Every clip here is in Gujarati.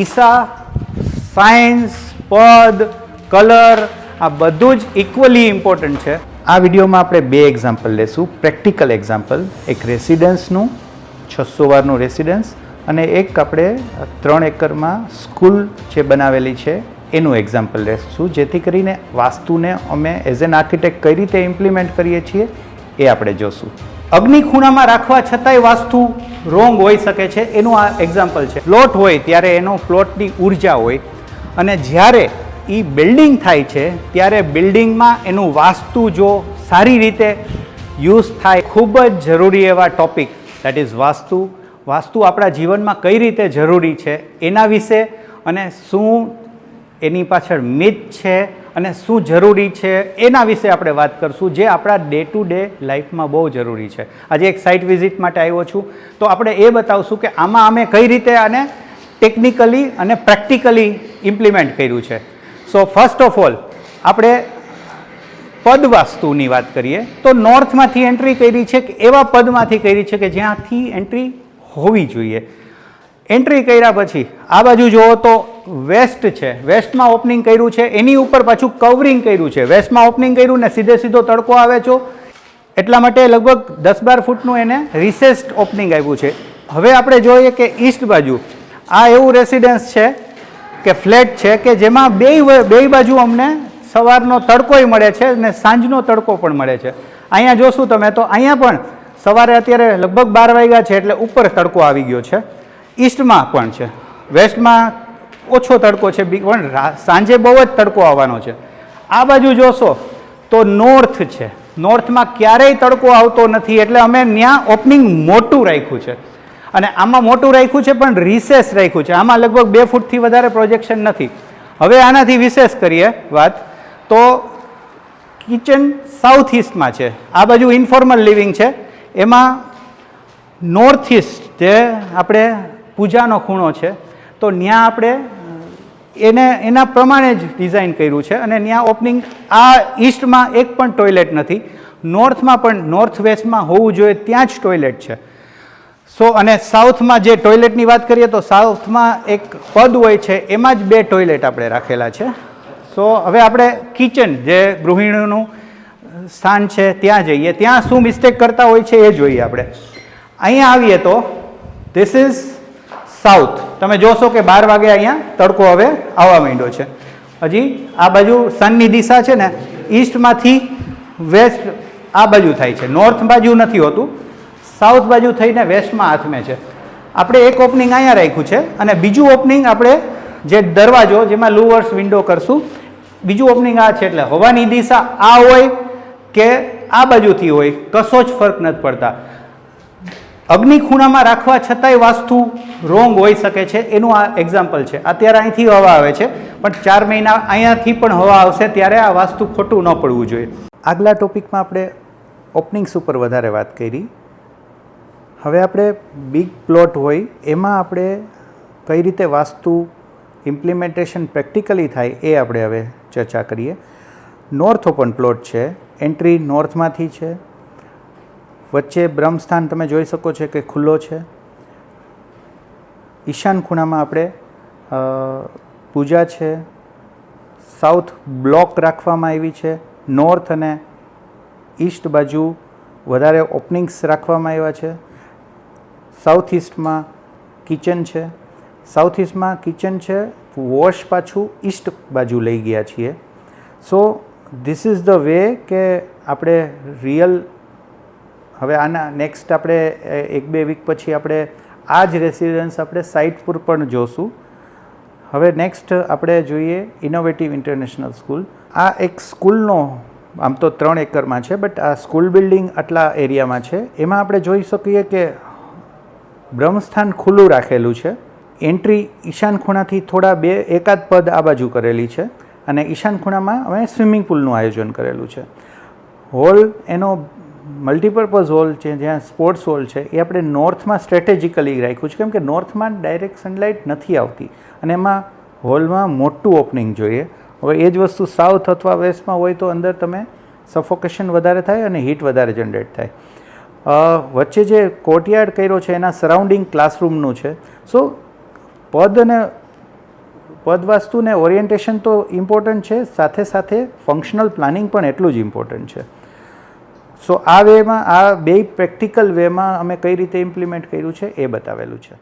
દિશા, સાયન્સ, પદ, કલર આ બધું જ ઇક્વલી ઇમ્પોર્ટન્ટ છે. આ વિડીયોમાં આપણે બે એક્ઝામ્પલ લેશું. પ્રેક્ટિકલ એક્ઝામ્પલ, એક રેસિડન્સનું 600 વારનું રેસિડન્સ અને એક આપણે 3 એકરમાં સ્કૂલ જે બનાવેલી છે એનું એક્ઝામ્પલ લેશું, જેથી કરીને વાસ્તુને અમે એઝ એન આર્કિટેક્ટ કઈ રીતે ઇમ્પ્લિમેન્ટ કરીએ છીએ એ આપણે જોશું. અગ્નિ ખૂણામાં રાખવા છતાંય વાસ્તુ રોંગ હોઈ શકે છે, એનું આ એક્ઝામ્પલ છે. પ્લોટ હોય ત્યારે એનો પ્લોટની ઉર્જા હોય અને જ્યારે એ બિલ્ડિંગ થાય છે ત્યારે બિલ્ડિંગમાં એનું વાસ્તુ જો સારી રીતે યુઝ થાય, ખૂબ જ જરૂરી એવા topic that is vastu. Vastu આપણા જીવનમાં કઈ રીતે જરૂરી છે એના વિશે અને શું એની પાછળ મિથ છે અને શું જરૂરી છે એના વિશે આપણે વાત કરશું, જે આપણા ડે ટુ ડે લાઈફમાં બહુ જરૂરી છે. આજે એક સાઇટ વિઝિટ માટે આવ્યો છું તો આપણે એ બતાવશું કે આમાં અમે કઈ રીતે આને ટેકનિકલી અને પ્રેક્ટિકલી ઇમ્પ્લિમેન્ટ કર્યું છે. સો ફર્સ્ટ ઓફ ઓલ આપણે પદ વાસ્તુની વાત કરીએ તો નોર્થમાંથી એન્ટ્રી કરી છે કે એવા પદમાંથી કરી છે કે જ્યાંથી એન્ટ્રી હોવી જોઈએ. એન્ટ્રી કર્યા પછી આ બાજુ જુઓ તો વેસ્ટ છે, વેસ્ટમાં ઓપનિંગ કર્યું છે, એની ઉપર પાછું કવરિંગ કર્યું છે. વેસ્ટમાં ઓપનિંગ કર્યું ને સીધો તડકો આવે છે, એટલા માટે લગભગ 10-12 ફૂટનું એને રિસેસ્ડ ઓપનિંગ આવ્યું છે. હવે આપણે જોઈએ કે ઈસ્ટ બાજુ આ એવું રેસિડન્સ છે કે ફ્લેટ છે કે જેમાં બે બાજુ અમને સવારનો તડકોય મળે છે અને સાંજનો તડકો પણ મળે છે. અહીંયા જોશું તમે તો અહીંયા પણ સવારે અત્યારે લગભગ 12 વાગ્યા છે એટલે ઉપર તડકો આવી ગયો છે. ઈસ્ટમાં પણ છે, વેસ્ટમાં ઓછો તડકો છે પણ સાંજે બહુ જ તડકો આવવાનો છે. આ બાજુ જોશો તો નોર્થ છે, નોર્થમાં ક્યારેય તડકો આવતો નથી એટલે અમે ત્યાં ઓપનિંગ મોટું રાખ્યું છે અને આમાં મોટું રાખ્યું છે પણ રિસેસ રાખ્યું છે. આમાં લગભગ 2 ફૂટથી વધારે પ્રોજેક્શન નથી. હવે આનાથી વિશેષ કરીએ વાત તો કિચન સાઉથ ઈસ્ટમાં છે. આ બાજુ ઇન્ફોર્મલ લિવિંગ છે, એમાં નોર્થ ઈસ્ટ જે આપણે પૂજાનો ખૂણો છે તો ત્યાં આપણે એના પ્રમાણે જ ડિઝાઇન કર્યું છે અને ત્યાં ઓપનિંગ આ ઈસ્ટમાં એક પણ ટોયલેટ નથી, નોર્થમાં પણ નોર્થ વેસ્ટમાં હોવું જોઈએ ત્યાં જ ટોયલેટ છે. સો અને સાઉથમાં જે ટોયલેટની વાત કરીએ તો સાઉથમાં એક પદ હોય છે એમાં જ 2 ટોયલેટ આપણે રાખેલા છે. સો હવે આપણે કિચન જે ગૃહિણીનું સ્થાન છે ત્યાં જઈએ, ત્યાં શું મિસ્ટેક કરતા હોય છે એ જોઈએ આપણે. અહીંયા આવીએ તો ધીસ ઇઝ સાઉથ. તમે જોશો કે 12 વાગે અહીંયા તડકો હવે આવવા માંડ્યો છે. હજી આ બાજુ સનની દિશા છે ને ઈસ્ટમાંથી વેસ્ટ આ બાજુ થાય છે, નોર્થ બાજુ નથી હોતું, સાઉથ બાજુ થઈને વેસ્ટમાં હાથમે છે. આપણે એક ઓપનિંગ અહીંયા રાખ્યું છે અને બીજું ઓપનિંગ આપણે જે દરવાજો જેમાં લુવર્સ વિન્ડો કરશું, બીજું ઓપનિંગ આ છે. એટલે હવાની દિશા આ હોય કે આ બાજુથી હોય કશો જ ફરક નથી પડતા. અગ્નિ ખૂણામાં રાખવા છતાંય વાસ્તુ રોંગ હોઈ શકે છે, એનું આ એક્ઝામ્પલ છે. અત્યારે અહીંથી હવા આવે છે પણ 4 મહિના અહીંયાથી પણ હવા આવશે ત્યારે આ વાસ્તુ ખોટું ન પડવું જોઈએ. આગલા ટોપિકમાં આપણે ઓપનિંગ્સ ઉપર વધારે વાત કરી. હવે આપણે બિગ પ્લોટ હોય એમાં આપણે કઈ રીતે વાસ્તુ ઇમ્પ્લિમેન્ટેશન પ્રેક્ટિકલી થાય એ આપણે હવે ચર્ચા કરીએ. નોર્થ ઓપન પ્લોટ છે, એન્ટ્રી નોર્થમાંથી છે, વચ્ચે બ્રહ્મસ્થાન તમે જોઈ શકો છો કે ખુલ્લો છે. ઈશાન ખૂણામાં આપણે પૂજા છે, સાઉથ બ્લોક રાખવામાં આવી છે, નોર્થ અને ઈસ્ટ બાજુ વધારે ઓપનિંગ્સ રાખવામાં આવ્યા છે. સાઉથ ઈસ્ટમાં કિચન છે, સાઉથ ઈસ્ટમાં કિચન છે, વોશ પાછું ઈસ્ટ બાજુ લઈ ગયા છીએ. So this is the way કે આપણે રિયલ હવે આના નેક્સ્ટ આપણે 1-2 વીક પછી આપણે આ જ રેસિડન્સ આપણે સાઇટ પર પણ જોશું. હવે નેક્સ્ટ આપણે જોઈએ ઇનોવેટિવ ઇન્ટરનેશનલ સ્કૂલ. આ એક સ્કૂલનો આમ તો 3 એકરમાં છે બટ આ સ્કૂલ બિલ્ડિંગ આટલા એરિયામાં છે. એમાં આપણે જોઈ શકીએ કે બ્રહ્મસ્થાન ખુલ્લું રાખેલું છે. એન્ટ્રી ઈશાન ખૂણાથી થોડા એકાદ પદ આ બાજુ કરેલી છે અને ઈશાન ખૂણામાં અમે સ્વિમિંગ પુલનું આયોજન કરેલું છે. હોલ એનો મલ્ટીપર્પઝ હોલ છે, જ્યાં સ્પોર્ટ્સ હોલ છે એ આપણે નોર્થમાં સ્ટ્રેટેજિકલી રાખ્યું છે, કેમ કે નોર્થમાં ડાયરેક્ટ સનલાઇટ નથી આવતી અને એમાં હોલમાં મોટું ઓપનિંગ જોઈએ. હવે એ જ વસ્તુ સાઉથ અથવા વેસ્ટમાં હોય તો અંદર તમે સફોકેશન વધારે થાય અને હીટ વધારે જનરેટ થાય. વચ્ચે જે કોર્ટયાર્ડ કર્યો છે એના સરાઉન્ડિંગ ક્લાસરૂમનું છે. સો પદ અને પદ વાસ્તુ ને ઓરિએન્ટેશન તો ઇમ્પોર્ટન્ટ છે, સાથે સાથે ફંક્શનલ પ્લાનિંગ પણ એટલું જ ઇમ્પોર્ટન્ટ છે. સો આ વેમાં, આ બે પ્રેક્ટિકલ વેમાં અમે કઈ રીતે ઇમ્પ્લિમેન્ટ કર્યું છે એ બતાવેલું છે.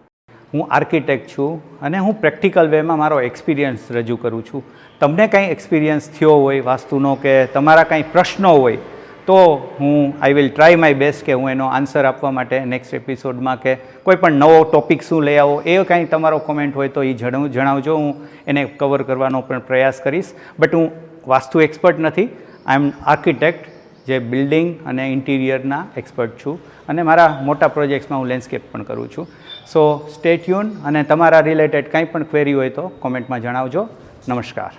હું આર્કિટેક્ટ છું અને હું પ્રેક્ટિકલ વેમાં મારો એક્સપિરિયન્સ રજૂ કરું છું. તમને કંઈ એક્સપિરિયન્સ થયો હોય વાસ્તુનો કે તમારા કંઈ પ્રશ્નો હોય તો હું I will try my best કે હું એનો આન્સર આપવા માટે નેક્સ્ટ એપિસોડમાં કે કોઈ પણ નવો ટૉપિક શું લઈ આવો એ કાંઈ તમારો કોમેન્ટ હોય તો એ જણાવજો. હું એને કવર કરવાનો પણ પ્રયાસ કરીશ. બટ હું વાસ્તુ એક્સપર્ટ નથી. આઈ એમ આર્કિટેક્ટ જે બિલ્ડિંગ અને ઇન્ટિરિયરના એક્સપર્ટ છું અને મારા મોટા પ્રોજેક્ટ્સમાં હું લેન્ડસ્કેપ પણ કરું છું. સો સ્ટે ટ્યુન અને તમારા રિલેટેડ કંઈ પણ ક્વેરી હોય તો કોમેન્ટમાં જણાવજો. નમસ્કાર.